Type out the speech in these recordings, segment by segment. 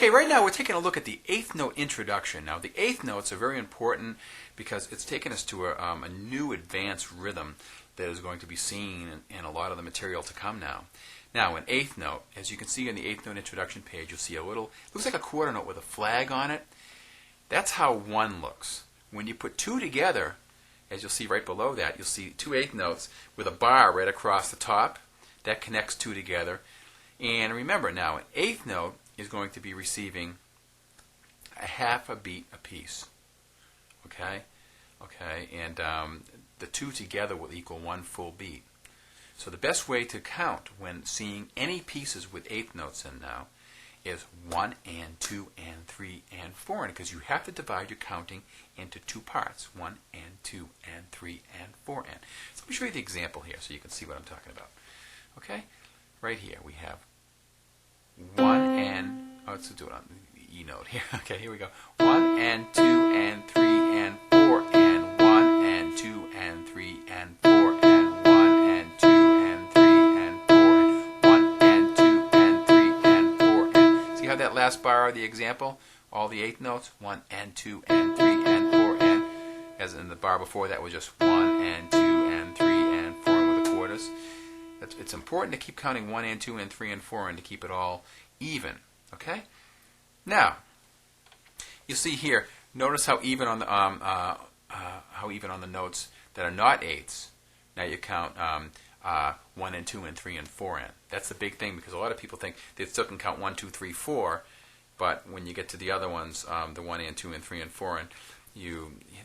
Okay, right now we're taking a look at the eighth note introduction. Now, the eighth notes are very important because it's taken us to a new advanced rhythm that is going to be seen in a lot of the material to come now. Now, an eighth note, as you can see on the eighth note introduction page, you'll see a little, looks like a quarter note with a flag on it. That's how one looks. When you put two together, as you'll see right below that, you'll see two eighth notes with a bar right across the top. That connects two together. And remember now, an eighth note is going to be receiving a half a beat apiece. Okay? Okay, and the two together will equal one full beat. So the best way to count when seeing any pieces with eighth notes in now is 1 and 2 and 3 and 4, and because you have to divide your counting into two parts, 1 and 2 and 3 and 4 and. So let me show you the example here so you can see what I'm talking about. Okay? Right here we have 1 and, let's do it on the E note here. Okay, here we go. 1 and 2 and 3 and 4 and 1 and 2 and 3 and 4 and 1 and 2 and 3 and 4 and 1 and 2 and 3 and 4 and. See how that last bar of the example, all the eighth notes, 1 and 2 and 3 and 4 and, as in the bar before that was just 1 and 2 and 3 and 4 and with the quarters. It's important to keep counting 1 and 2 and 3 and 4 and to keep it all even. Okay? Now, you see here, notice how even on the notes that are not eighths, now you count 1 and 2 and 3 and 4 and. That's the big thing because a lot of people think they still can count 1, 2, 3, 4, but when you get to the other ones, the 1 and 2 and 3 and 4 and,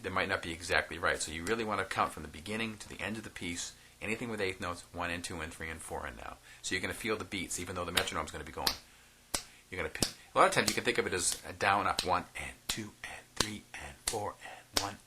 they might not be exactly right. So you really want to count from the beginning to the end of the piece. Anything with eighth notes, 1 and 2 and 3 and 4 and now. So you're going to feel the beats, even though the metronome's going to be going. You're going to. A lot of times you can think of it as a down, up, 1 and 2 and 3 and 4 and 1 and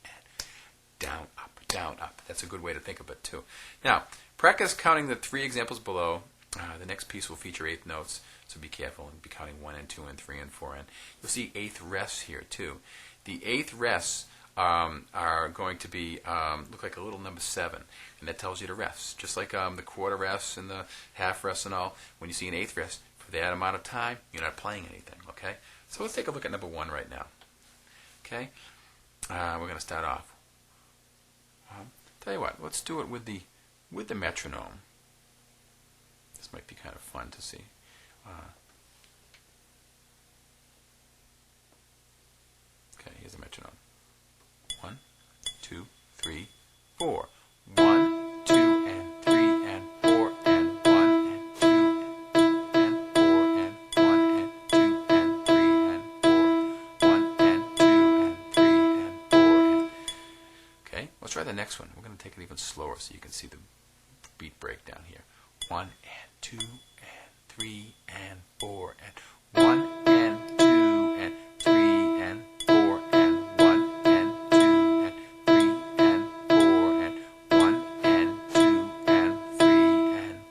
down, up, down, up. That's a good way to think of it too. Now, practice counting the three examples below. The next piece will feature eighth notes, so be careful and be counting 1 and 2 and 3 and 4 and. You'll see eighth rests here too. The eighth rests are going to be look like a little number 7, and that tells you to rest. Just like the quarter rests and the half rests and all, when you see an eighth rest, for that amount of time, you're not playing anything, okay? So let's take a look at number 1 right now. Okay? We're going to start off. Tell you what, let's do it with the metronome. This might be kind of fun to see. Okay, here's the metronome. 1, 2, 3, 4. 1, 2, and 3, and 4, and 1, and 2, and 4, and 1, and 2, and 3, and 4. 1, and 2, and 3, and 4. And. Okay, let's try the next one. We're going to take it even slower so you can see the beat breakdown here. 1, and 2, and 3, and 4, and 1, and 2, and 3, and 4, and 1, and 2, and 3, and 4, and 1, and 2, and 3, and 4,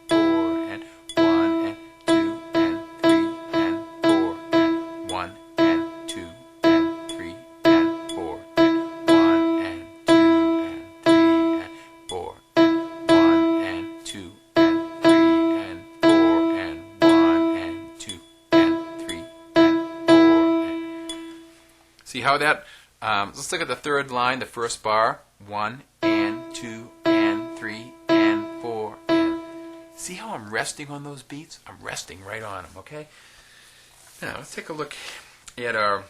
and 1, and 2, and 3, and 4, and 1, and 2, and 3, and 4, and 1, and 2, and 3, and 4, and 1, and 2, and 3, and 4, and 1, and 2, and 3, and 4. And see how that, let's look at the third line, the first bar. 1, and 2, and 3, and 4, and. See how I'm resting on those beats? I'm resting right on them, okay? Now, let's take a look at our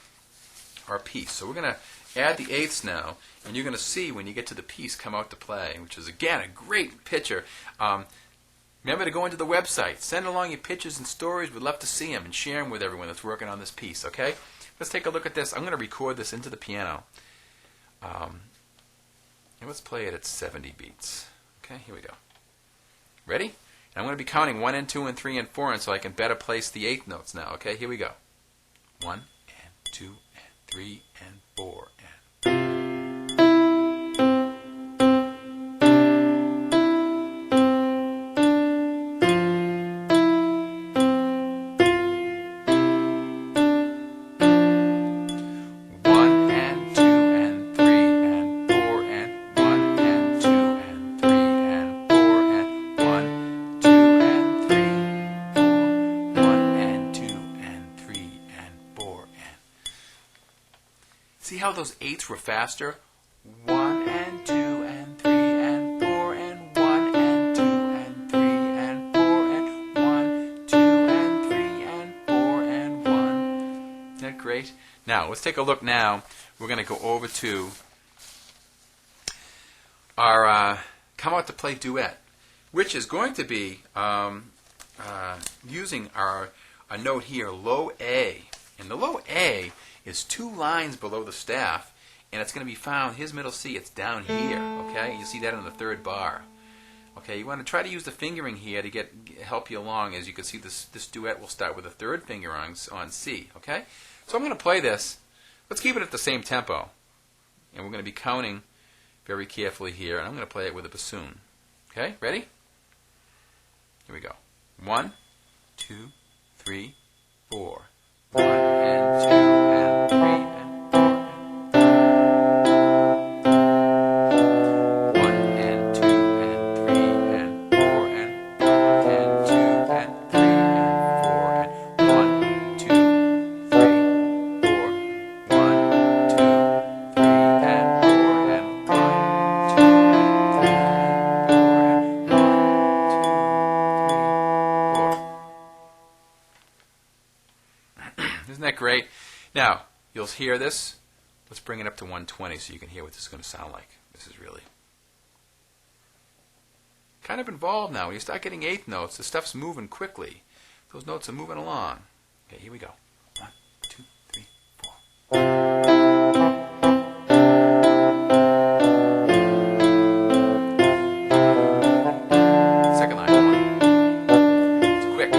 piece. So we're going to add the eighths now, and you're going to see when you get to the piece come out to play, which is, again, a great picture. Remember to go into the website. Send along your pictures and stories. We'd love to see them and share them with everyone that's working on this piece, okay? Let's take a look at this. I'm going to record this into the piano. And let's play it at 70 beats. Okay, here we go. Ready? And I'm going to be counting 1 and 2 and 3 and 4 and so I can better place the eighth notes now. Okay, here we go. 1 and 2 and 3 and 4 and. See how those eighths were faster? 1 and 2 and 3 and 4 and 1 and 2 and 3 and 4 and 1, 2 and 3 and 4 and 1. Isn't that great? Now, let's take a look now. We're going to go over to our come out to play duet, which is going to be using a note here, low A. And the low A is 2 lines below the staff, and it's going to be found, here's middle C, it's down here, okay? You see that in the 3rd bar. Okay, you want to try to use the fingering here to help you along. As you can see, this duet will start with the 3rd finger on C, okay? So I'm going to play this. Let's keep it at the same tempo. And we're going to be counting very carefully here, and I'm going to play it with a bassoon. Okay, ready? Here we go. 1, 2, 3, 4. 1 and 2 and 3 and 4 and 1 and 2 and 3 and 4 and 1 and 2 and 3 and 4 and 1, 2, 3, 4. 1, 2, 3 and 4 and 1, 2 and 3 and 4 and 1, 2, 3, 4. Isn't that great? Now, you'll hear this. Let's bring it up to 120 so you can hear what this is going to sound like. This is really kind of involved now. When you start getting eighth notes, the stuff's moving quickly. Those notes are moving along. Okay, here we go. 1, 2, 3, 4. Second line. 1. It's quick.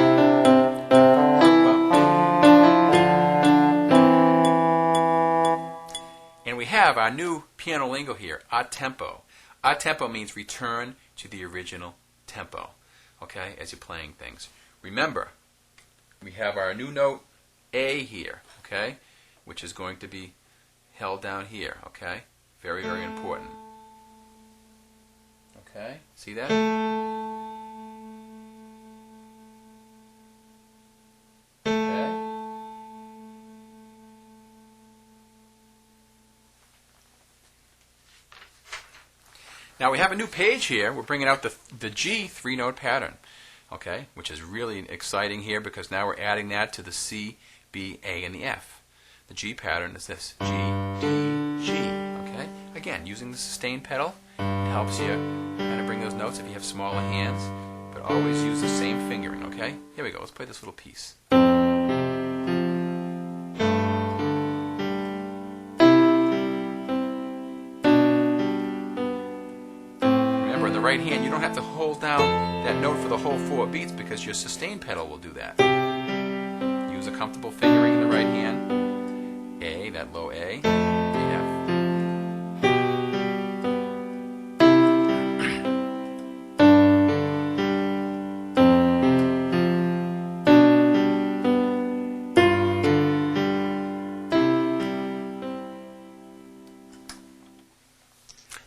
And we have our new piano lingo here, a tempo. A tempo means return to the original tempo, okay, as you're playing things. Remember, we have our new note A here, okay, which is going to be held down here, okay? Very, very important. Okay, see that? Now we have a new page here. We're bringing out the G 3-note pattern, okay, which is really exciting here because now we're adding that to the C, B, A, and the F. The G pattern is this, G, D, G, okay? Again, using the sustain pedal, it helps you kind of bring those notes if you have smaller hands, but always use the same fingering, okay? Here we go. Let's play this little piece. The right hand, you don't have to hold down that note for the whole 4 beats because your sustain pedal will do that. Use a comfortable fingering in the right hand. A, that low A, F.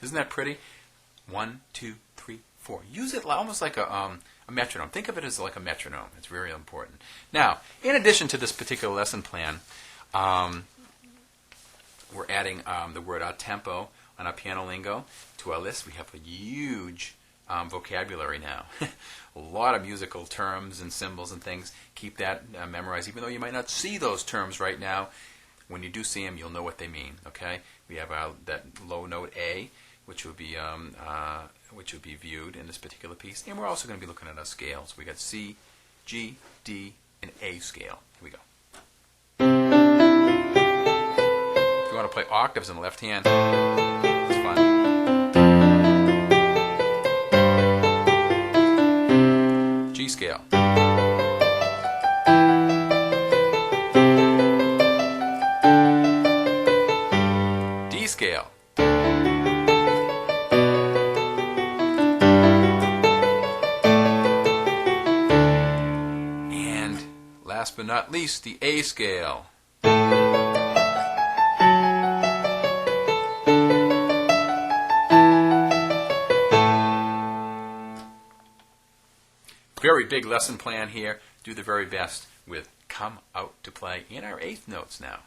Isn't that pretty? 1, 2, 3, 4. Use it almost like a metronome. Think of it as like a metronome. It's very important. Now, in addition to this particular lesson plan, we're adding the word a tempo on our piano lingo to our list. We have a huge vocabulary now. A lot of musical terms and symbols and things. Keep that memorized, even though you might not see those terms right now. When you do see them, you'll know what they mean. Okay? We have that low note A, which would be viewed in this particular piece, and we're also going to be looking at our scales. We got C, G, D, and A scale. Here we go. If you want to play octaves in the left hand, it's fun. G scale. D scale. Last but not least, the A scale. Very big lesson plan here. Do the very best with Come Out to Play in our eighth notes now.